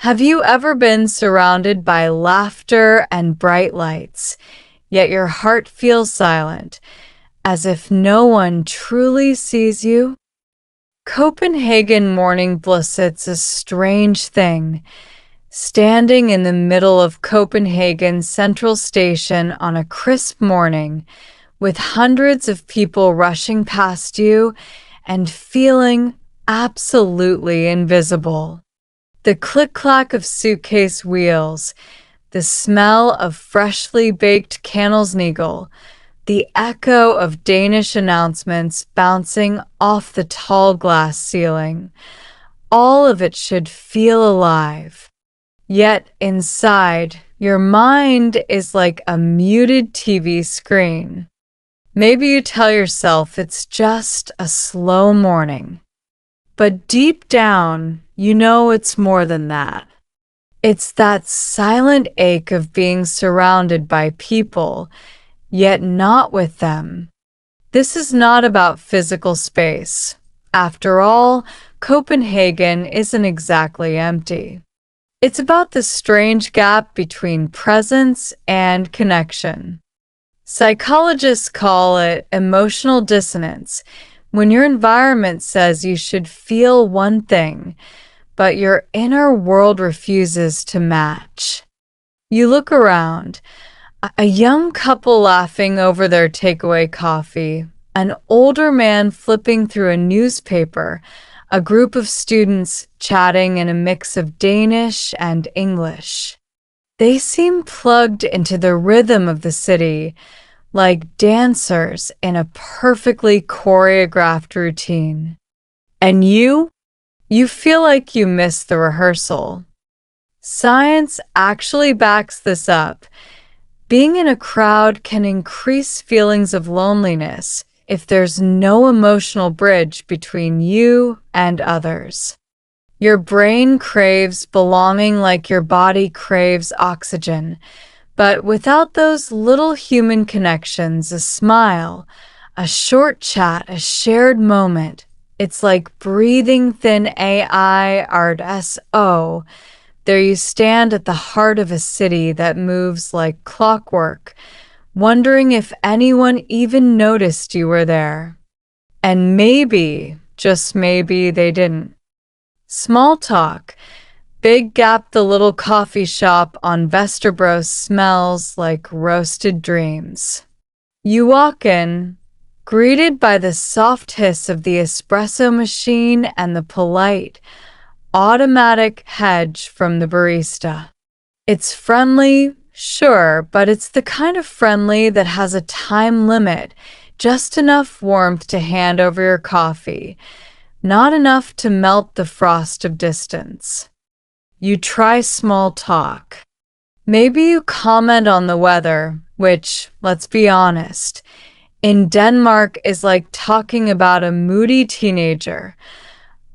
Have you ever been surrounded by laughter and bright lights, yet your heart feels silent, as if no one truly sees you? Copenhagen morning bliss, it's a strange thing. Standing in the middle of Copenhagen Central Station on a crisp morning, with hundreds of people rushing past you and feeling absolutely invisible. The click-clack of suitcase wheels, the smell of freshly baked Kanelsnigel, the echo of Danish announcements bouncing off the tall glass ceiling. All of it should feel alive. Yet inside, your mind is like a muted TV screen. Maybe you tell yourself it's just a slow morning. But deep down, you know it's more than that. It's that silent ache of being surrounded by people, yet not with them. This is not about physical space. After all, Copenhagen isn't exactly empty. It's about the strange gap between presence and connection. Psychologists call it emotional dissonance, when your environment says you should feel one thing, but your inner world refuses to match. You look around, a young couple laughing over their takeaway coffee, an older man flipping through a newspaper, a group of students chatting in a mix of Danish and English. They seem plugged into the rhythm of the city, like dancers in a perfectly choreographed routine. And you feel like you missed the rehearsal. Science actually backs this up. Being in a crowd can increase feelings of loneliness if there's no emotional bridge between you and others. Your brain craves belonging like your body craves oxygen, but without those little human connections, a smile, a short chat, a shared moment, it's like breathing thin AI art SO. There you stand at the heart of a city that moves like clockwork, wondering if anyone even noticed you were there. And maybe, just maybe, they didn't. Small talk. Big Gap, the little coffee shop on Vesterbro, smells like roasted dreams. You walk in, greeted by the soft hiss of the espresso machine and the polite, automatic hedge from the barista. It's friendly, sure, but it's the kind of friendly that has a time limit, just enough warmth to hand over your coffee, not enough to melt the frost of distance. You try small talk. Maybe you comment on the weather, which, let's be honest, in Denmark is like talking about a moody teenager.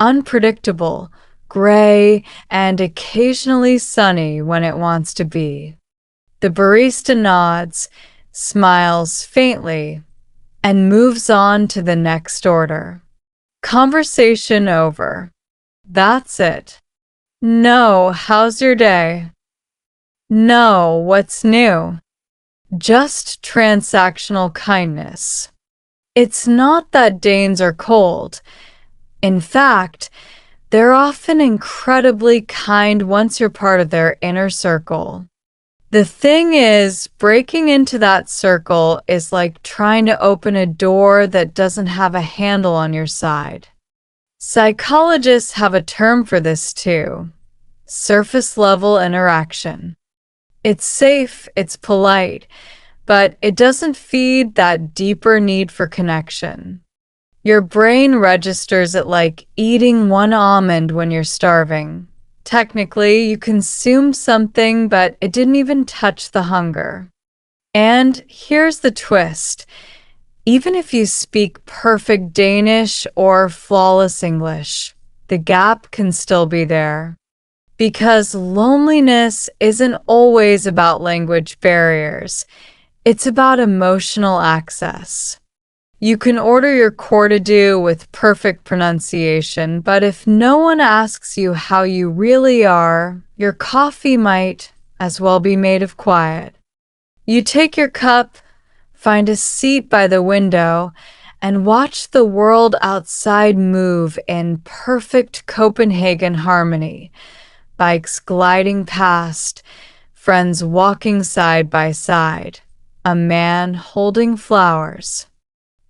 Unpredictable, gray, and occasionally sunny when it wants to be. The barista nods, smiles faintly, and moves on to the next order. Conversation over. That's it. No, how's your day? No, what's new? Just transactional kindness. It's not that Danes are cold. In fact, they're often incredibly kind once you're part of their inner circle. The thing is, breaking into that circle is like trying to open a door that doesn't have a handle on your side. Psychologists have a term for this too: surface-level interaction. It's safe, it's polite, but it doesn't feed that deeper need for connection. Your brain registers it like eating one almond when you're starving. Technically, you consumed something, but it didn't even touch the hunger. And here's the twist. Even if you speak perfect Danish or flawless English, the gap can still be there. Because loneliness isn't always about language barriers. It's about emotional access. You can order your courte-à-deux with perfect pronunciation, but if no one asks you how you really are, your coffee might as well be made of quiet. You take your cup, find a seat by the window, and watch the world outside move in perfect Copenhagen harmony. Bikes gliding past, friends walking side by side, a man holding flowers.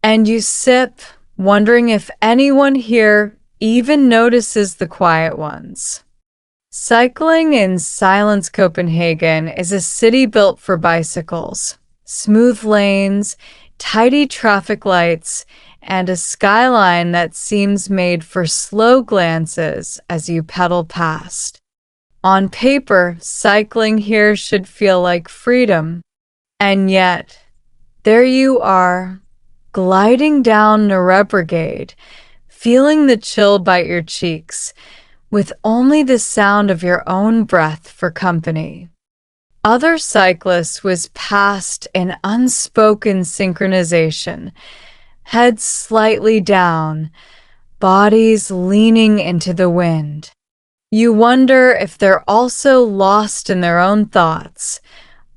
And you sip, wondering if anyone here even notices the quiet ones. Cycling in Silence Copenhagen is a city built for bicycles. Smooth lanes, tidy traffic lights, and a skyline that seems made for slow glances as you pedal past. On paper, cycling here should feel like freedom. And yet, there you are, gliding down Brigade, feeling the chill bite your cheeks, with only the sound of your own breath for company. Other cyclists whiz past in unspoken synchronization, heads slightly down, bodies leaning into the wind. You wonder if they're also lost in their own thoughts,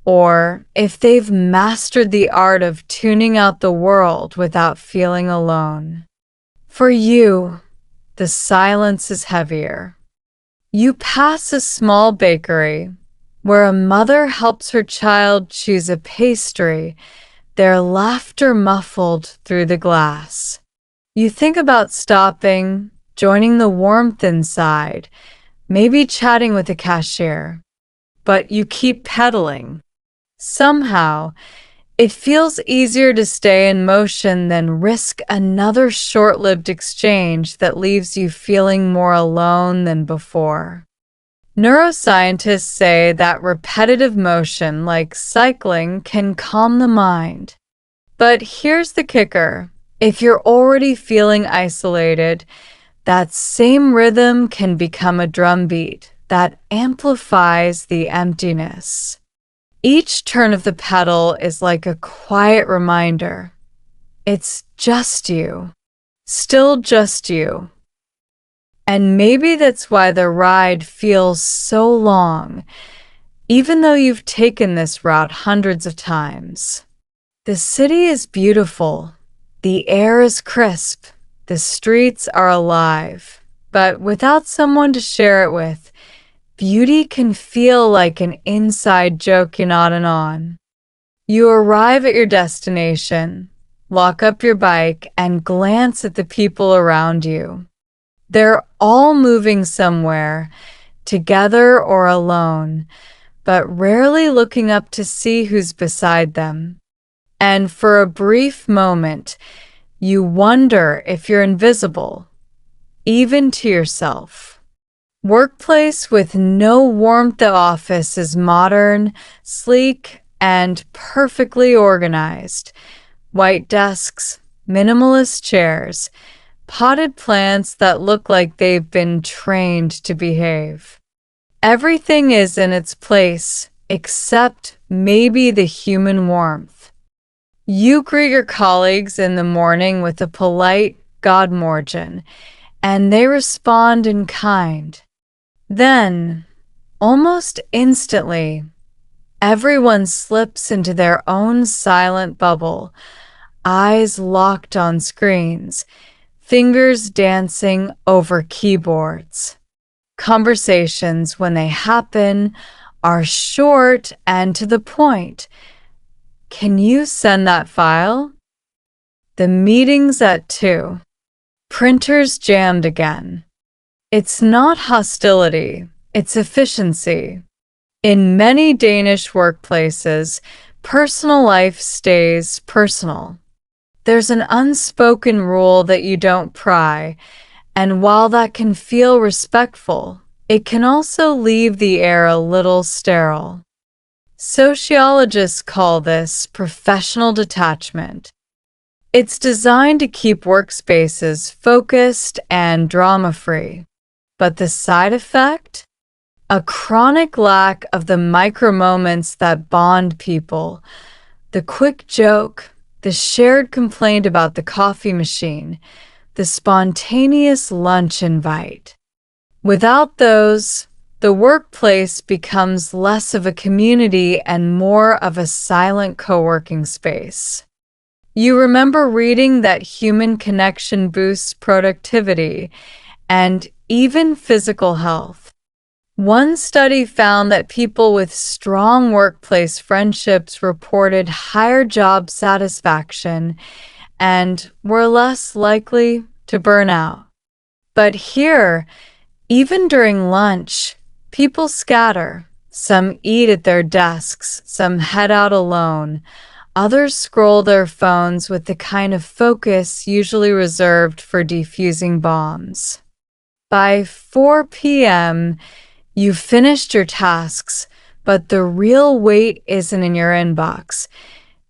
or if they've mastered the art of tuning out the world without feeling alone. For you, the silence is heavier. You pass a small bakery where a mother helps her child choose a pastry, their laughter muffled through the glass. You think about stopping, joining the warmth inside, maybe chatting with the cashier, but you keep pedaling. Somehow, it feels easier to stay in motion than risk another short-lived exchange that leaves you feeling more alone than before. Neuroscientists say that repetitive motion, like cycling, can calm the mind. But here's the kicker. If you're already feeling isolated, that same rhythm can become a drumbeat that amplifies the emptiness. Each turn of the pedal is like a quiet reminder. It's just you. Still just you. And maybe that's why the ride feels so long, even though you've taken this route hundreds of times. The city is beautiful. The air is crisp. The streets are alive. But without someone to share it with, beauty can feel like an inside joke you're not in on. You arrive at your destination, lock up your bike, and glance at the people around you. They're all moving somewhere, together or alone, but rarely looking up to see who's beside them. And for a brief moment, you wonder if you're invisible, even to yourself. Workplace with no warmth. The office is modern, sleek, and perfectly organized. White desks, minimalist chairs, potted plants that look like they've been trained to behave. Everything is in its place, except maybe the human warmth. You greet your colleagues in the morning with a polite "God morgen," and they respond in kind. Then, almost instantly, everyone slips into their own silent bubble, eyes locked on screens, fingers dancing over keyboards. Conversations, when they happen, are short and to the point. Can you send that file? The meeting's at 2. Printers jammed again. It's not hostility, it's efficiency. In many Danish workplaces, personal life stays personal. There's an unspoken rule that you don't pry, and while that can feel respectful, it can also leave the air a little sterile. Sociologists call this professional detachment. It's designed to keep workspaces focused and drama-free. But the side effect? A chronic lack of the micro moments that bond people. The quick joke, the shared complaint about the coffee machine, the spontaneous lunch invite. Without those, the workplace becomes less of a community and more of a silent co-working space. You remember reading that human connection boosts productivity and even physical health. One study found that people with strong workplace friendships reported higher job satisfaction and were less likely to burn out. But here, even during lunch, people scatter. Some eat at their desks, some head out alone, others scroll their phones with the kind of focus usually reserved for defusing bombs. By 4 p.m., you've finished your tasks, but the real weight isn't in your inbox.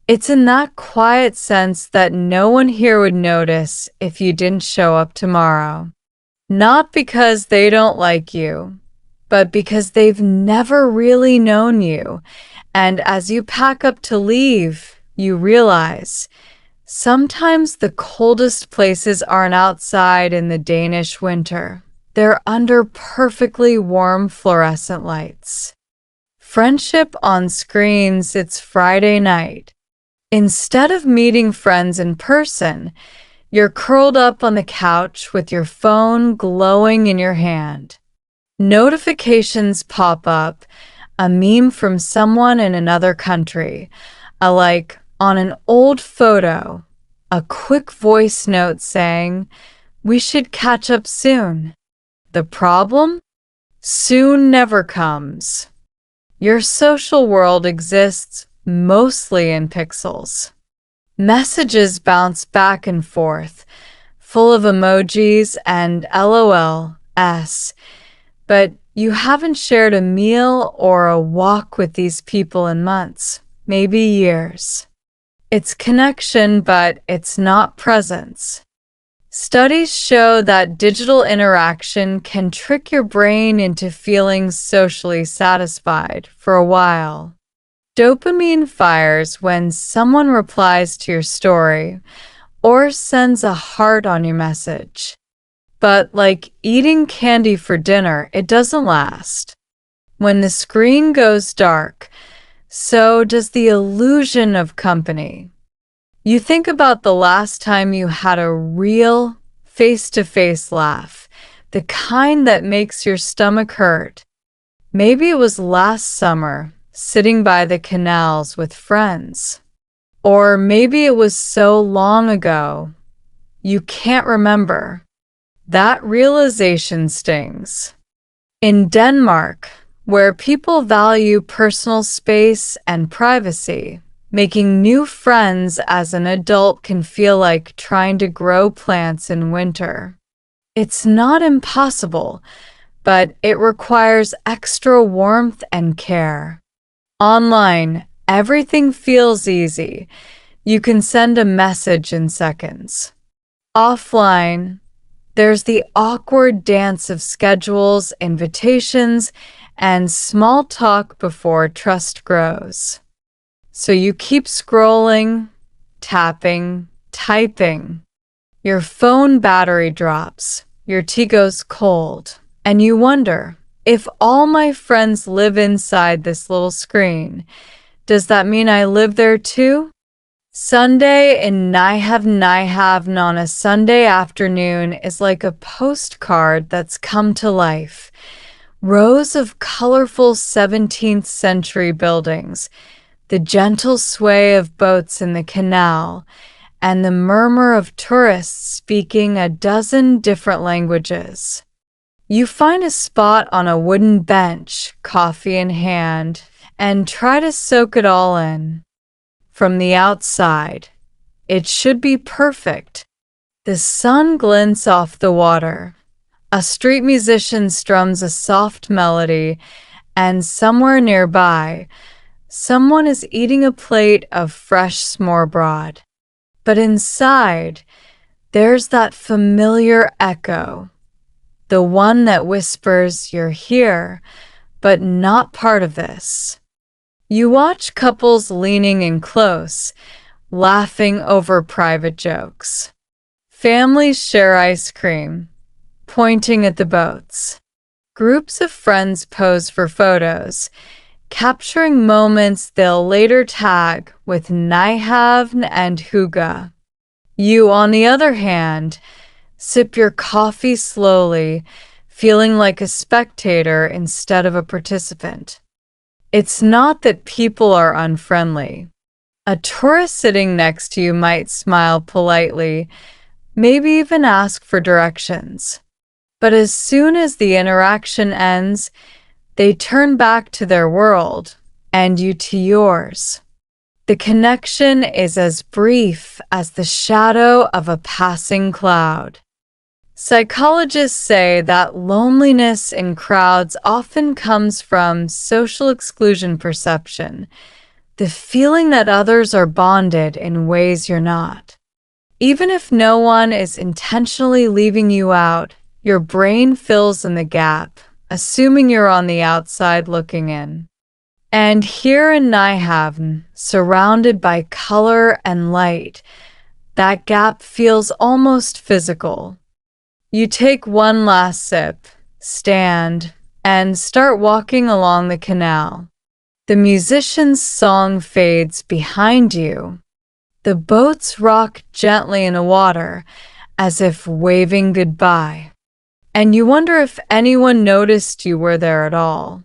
It's in that quiet sense that no one here would notice if you didn't show up tomorrow. Not because they don't like you, but because they've never really known you. And as you pack up to leave, you realize sometimes the coldest places aren't outside in the Danish winter. They're under perfectly warm fluorescent lights. Friendship on screens, it's Friday night. Instead of meeting friends in person, you're curled up on the couch with your phone glowing in your hand. Notifications pop up, a meme from someone in another country, a like on an old photo, a quick voice note saying, "We should catch up soon." The problem? Soon never comes. Your social world exists mostly in pixels. Messages bounce back and forth, full of emojis and LOLs, but you haven't shared a meal or a walk with these people in months, maybe years. It's connection, but it's not presence. Studies show that digital interaction can trick your brain into feeling socially satisfied for a while. Dopamine fires when someone replies to your story or sends a heart on your message. But like eating candy for dinner, it doesn't last. When the screen goes dark, so does the illusion of company. You think about the last time you had a real face-to-face laugh, the kind that makes your stomach hurt. Maybe it was last summer, sitting by the canals with friends. Or maybe it was so long ago, you can't remember. That realization stings. In Denmark, where people value personal space and privacy, making new friends as an adult can feel like trying to grow plants in winter. It's not impossible, but it requires extra warmth and care. Online, everything feels easy. You can send a message in seconds. Offline, there's the awkward dance of schedules, invitations, and small talk before trust grows. So you keep scrolling, tapping, typing. Your phone battery drops, your tea goes cold, and you wonder, if all my friends live inside this little screen, does that mean I live there too? Sunday in Nyhavn on a Sunday afternoon is like a postcard that's come to life. Rows of colorful 17th century buildings, the gentle sway of boats in the canal, and the murmur of tourists speaking a dozen different languages. You find a spot on a wooden bench, coffee in hand, and try to soak it all in. From the outside, it should be perfect. The sun glints off the water. A street musician strums a soft melody, and somewhere nearby, someone is eating a plate of fresh smørrebrød. But inside, there's that familiar echo, the one that whispers you're here, but not part of this. You watch couples leaning in close, laughing over private jokes. Families share ice cream, pointing at the boats. Groups of friends pose for photos, capturing moments they'll later tag with Nyhavn and Huga. You, on the other hand, sip your coffee slowly, feeling like a spectator instead of a participant. It's not that people are unfriendly. A tourist sitting next to you might smile politely, maybe even ask for directions. But as soon as the interaction ends, they turn back to their world, and you to yours. The connection is as brief as the shadow of a passing cloud. Psychologists say that loneliness in crowds often comes from social exclusion perception, the feeling that others are bonded in ways you're not. Even if no one is intentionally leaving you out, your brain fills in the gap, assuming you're on the outside looking in. And here in Nyhavn, surrounded by color and light, that gap feels almost physical. You take one last sip, stand, and start walking along the canal. The musician's song fades behind you. The boats rock gently in the water, as if waving goodbye. And you wonder if anyone noticed you were there at all.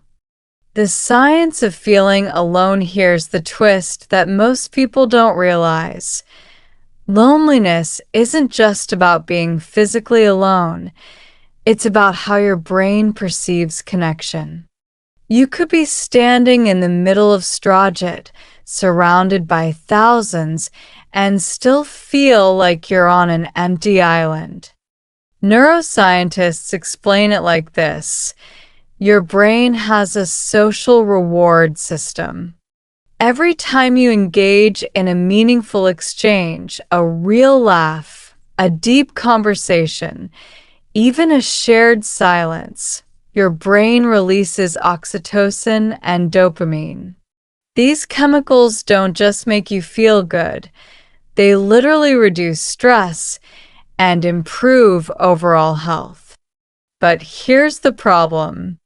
The science of feeling alone here's the twist that most people don't realize. Loneliness isn't just about being physically alone. It's about how your brain perceives connection. You could be standing in the middle of Strajit, surrounded by thousands, and still feel like you're on an empty island. Neuroscientists explain it like this. Your brain has a social reward system. Every time you engage in a meaningful exchange, a real laugh, a deep conversation, even a shared silence, your brain releases oxytocin and dopamine. These chemicals don't just make you feel good, they literally reduce stress and improve overall health. But here's the problem.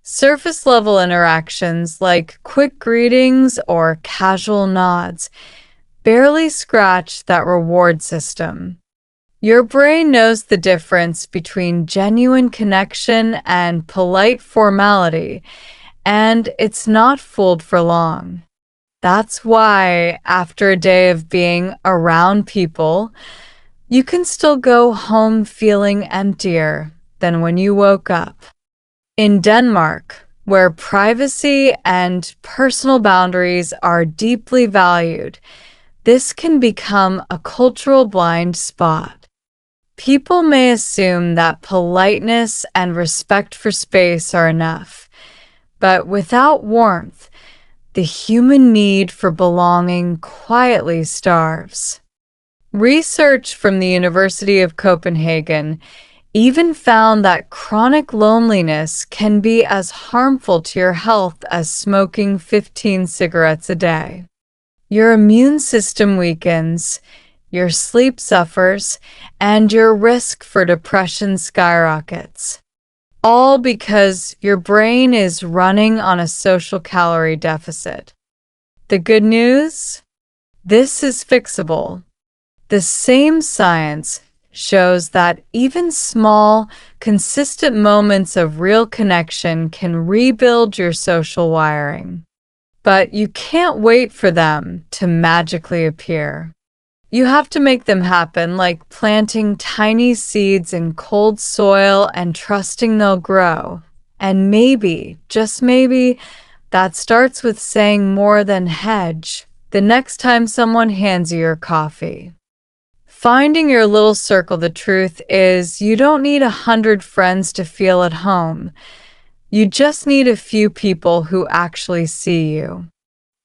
Surface-level interactions like quick greetings or casual nods barely scratch that reward system. Your brain knows the difference between genuine connection and polite formality, and it's not fooled for long. That's why, after a day of being around people, you can still go home feeling emptier than when you woke up. In Denmark, where privacy and personal boundaries are deeply valued, this can become a cultural blind spot. People may assume that politeness and respect for space are enough, but without warmth, the human need for belonging quietly starves. Research from the University of Copenhagen even found that chronic loneliness can be as harmful to your health as smoking 15 cigarettes a day. Your immune system weakens, your sleep suffers, and your risk for depression skyrockets. All because your brain is running on a social calorie deficit. The good news? This is fixable. The same science shows that even small, consistent moments of real connection can rebuild your social wiring. But you can't wait for them to magically appear. You have to make them happen, like planting tiny seeds in cold soil and trusting they'll grow. And maybe, just maybe, that starts with saying more than hedge the next time someone hands you your coffee. Finding your little circle, the truth is, you don't need 100 friends to feel at home. You just need a few people who actually see you.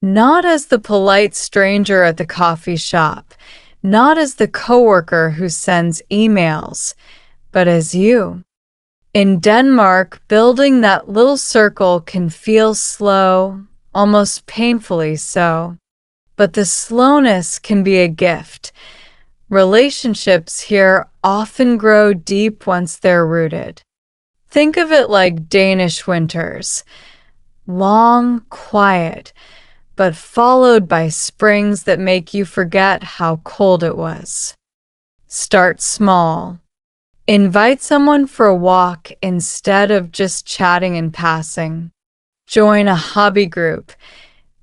Not as the polite stranger at the coffee shop, not as the coworker who sends emails, but as you. In Denmark, building that little circle can feel slow, almost painfully so. but the slowness can be a gift. Relationships here often grow deep once they're rooted. Think of it like Danish winters, long, quiet, but followed by springs that make you forget how cold it was. Start small. Invite someone for a walk instead of just chatting in passing. Join a hobby group.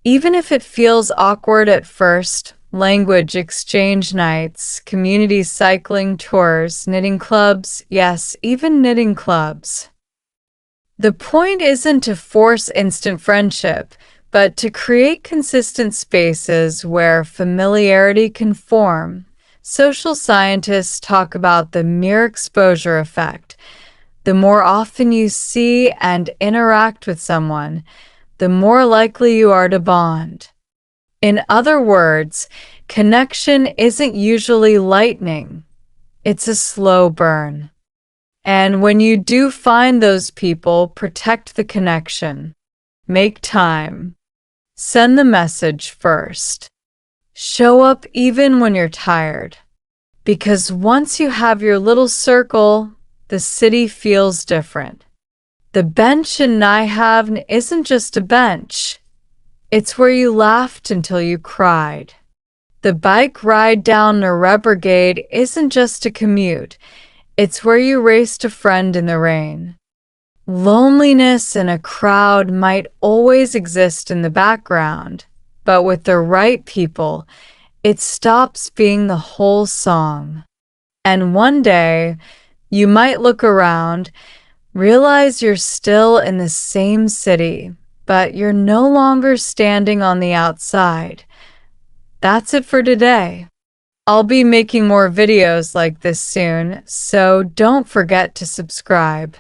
Even if it feels awkward at first, language exchange nights, community cycling tours, knitting clubs, yes, even knitting clubs. The point isn't to force instant friendship, but to create consistent spaces where familiarity can form. Social scientists talk about the mere exposure effect. The more often you see and interact with someone, the more likely you are to bond. In other words, connection isn't usually lightning. It's a slow burn. And when you do find those people, protect the connection. Make time. Send the message first. Show up even when you're tired. Because once you have your little circle, the city feels different. The bench in Nyhavn isn't just a bench. It's where you laughed until you cried. The bike ride down Brigade isn't just a commute. It's where you raced a friend in the rain. Loneliness in a crowd might always exist in the background, but with the right people, it stops being the whole song. And one day, you might look around, realize you're still in the same city, but you're no longer standing on the outside. That's it for today. I'll be making more videos like this soon, so don't forget to subscribe.